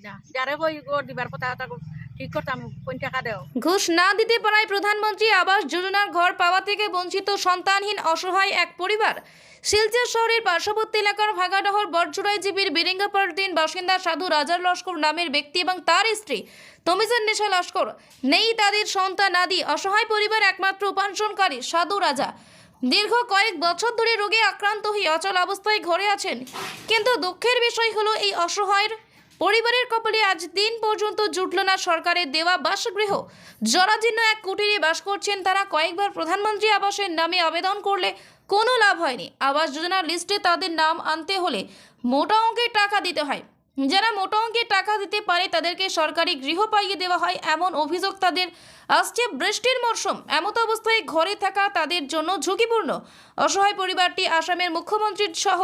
না যারে কই গড় দিবার কথা তা ঠিক করতাম কোন টাকা দেও ঘুষ না দিতে পারায় প্রধানমন্ত্রী আবাস যোজনার ঘর পাওয়া থেকে বঞ্চিত সন্তানহীন অসহায় এক পরিবার। শিলচর শহরের পার্শ্ববর্তী এলাকার ভাগাডহর বটজোড়াই জীবীর বিরিঙ্গাপাড়ার বাসিন্দা সাধু রাজার লস্কর নামের ব্যক্তি এবং তার স্ত্রী তমিজান নেশা লস্কর নেই তাদের সন্তান আদি অসহায় পরিবার একমাত্র উপার্জনকারী সাধু রাজা দীর্ঘ কয়েক বছর ধরে রোগে আক্রান্ত হয়ে অচল অবস্থায় ঘরে আছেন। কিন্তু দুঃখের বিষয় হলো এই অসহায়ের পরিবারের কপালে আজ দিন পর্যন্ত জুটল না সরকারের দেওয়া বাসগৃহ। জরাজীর্ণ এক কুটিরে বাস করছেন তারা। কয়েকবার প্রধানমন্ত্রী আবাসের নামে আবেদন করলে কোনো লাভ হয়নি। আবাস যোজনার লিস্টে তাদের নাম আনতে হলে মোটা অঙ্কের টাকা দিতে হয়। যারা মোটা অঙ্কের টাকা দিতে পারে তাদেরকে সরকারি গৃহ পাইয়ে দেওয়া হয় এমন অভিযোগ তাদের আসছে। বৃষ্টির মরশুম, এমত অবস্থায় ঘরে থাকা তাদের জন্য ঝুঁকিপূর্ণ। অসহায় পরিবারটি আসামের মুখ্যমন্ত্রীর সহ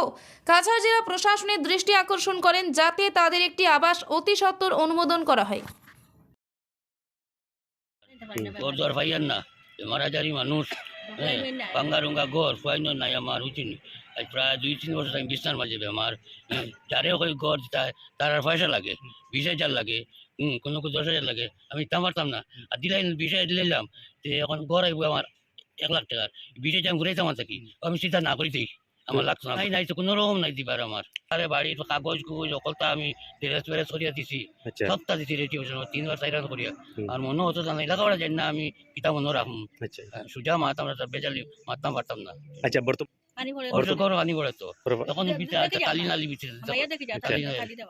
কাছাড় জেলা প্রশাসনের দৃষ্টি আকর্ষণ করেন যাতে তাদের একটি আবাস অতি সত্বর অনুমোদন করা হয়। ঘর দর পাইয়ার না মারা যারি মানুষ ভাঙ্গা রুঙ্গা ঘর ফাইন নাই আমার উচিনি আজ প্রায় 2-3 বছর আমি বিছনার মাঝে বেমার যারে ওই ঘর তার আর পয়সা লাগে 20,000 লাগে কোনো 10,000 লাগে আমি তা পারতাম না আর দিলাই 20,000 দিলাম তো এখন ঘর আইব আমার 1 লাখ টাকার 20,000 আমি ঘুরাইতাম থাকি আমি চিন্তা না করিতেই আমার লাগতো না নাই তো কোনো রকম নাই দিবার আমার আরে বাড়ির কাগজ কুগজ অকলতা আমি ড্রেস ফেরেস করিয়া দিছি সপ্তাহ দিছি রেডিও 3বার 4বার করিয়া আর মনে হতো না লেখাপড়া জানি না আমি কিতা মনে রাখুন সুজা মাতাম না বেজালি মারতাম পারতাম না। আচ্ছা বর্তমান পানি পড়ে ঘর আনি পড়ে তো তখন তালি নালি বিছে মাইয়া দেখি যা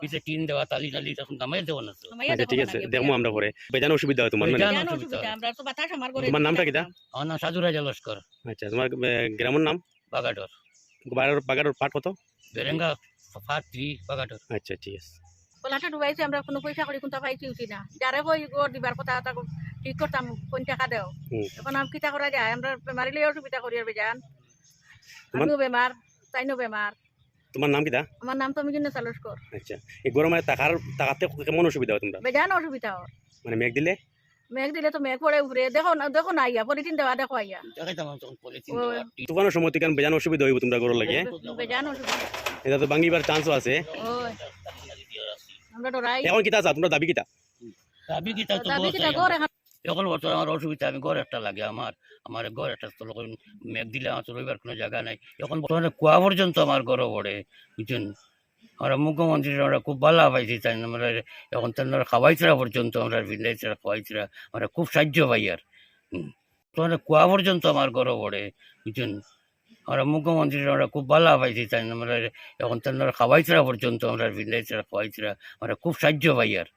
পিছে টিন দেওয়া তালি নালি তখন নামাই দেবো না তো। আচ্ছা ঠিক আছে দেখবো আমরা পরে বেজান অসুবিধা হয় তোমার মানে বেজান জানো অসুবিধা অসুবিধা আমরা তো বাতাস আমার করে তোমার নামটা কিটা? আমার নাম সাধু রাজা লস্কর আচ্ছা তোমার গ্রামের নাম বাগাডর বাগার পাট কত? বেরেঙ্গা 3 বাগাডর। আচ্ছা ঠিক আছে পলাটা ডুবাইছে আমরা কোনো পয়সা করি কোনটা পাইছি উঠি না যারে কই গড় দিবার কথা তা ঠিক করতাম কোন টাকা দেও এখন আমি কিতা করা যায় আমরা বেমারিলে অসুবিধা করি আর বেজান আমিও বেমার তাইনো বেমার। তোমার নাম কিটা? আমার নাম তো আমি কিন্তু সালস্কর। আচ্ছা এই গরমে তাকাতে কেমন অসুবিধা হয় তোমরা? বেজান অসুবিধা হয় মানে মেঘ দিলে মেঘ দিলে তো মেঘ পড়ে উপরে দেখো না আইয়া পলিথিন দেওয়া দেখো আইয়া দেখাইতাম আমি তখন পলিথিন তুফানের সময় কেন বেজান অসুবিধা হইব তোমরা গরম লাগে বেজান অসুবিধা এটা তো ভাঙিবার চান্সও আছে। ওই আমরা ডরাই এখন কিটা আছে তোমরা দাবি কিটা? দাবি কি তা তো দাবি বলতে কিটা গড় এখন এখন বর্তমানে আমার অসুবিধা আমি ঘর একটা লাগে আমার ঘর একটা তো মেঘ দিলে আমার তো রইবার কোনো জায়গা নাই। এখন বর্তমানে কুয়া পর্যন্ত আমার ঘরও পড়ে বুঝছেন। আমরা মুখ্যমন্ত্রীর আমরা খুব ভালো পাইছি তাই আমরা এখন তারা খাওয়াইছিরা পর্যন্ত আমরা ভিলেজরা খাওয়াইছিরা আমরা খুব সাহায্য পাই আর বর্তমানে কুয়া পর্যন্ত আমার ঘরও পড়ে বুঝছেন। আমরা মুখ্যমন্ত্রীর আমরা খুব ভালো পাইছি তাই আমরা এখন তারা খাওয়াইছিরা পর্যন্ত আমরা ভিলেজরা খাওয়াইছিরা আমরা খুব সাহায্য পাই আর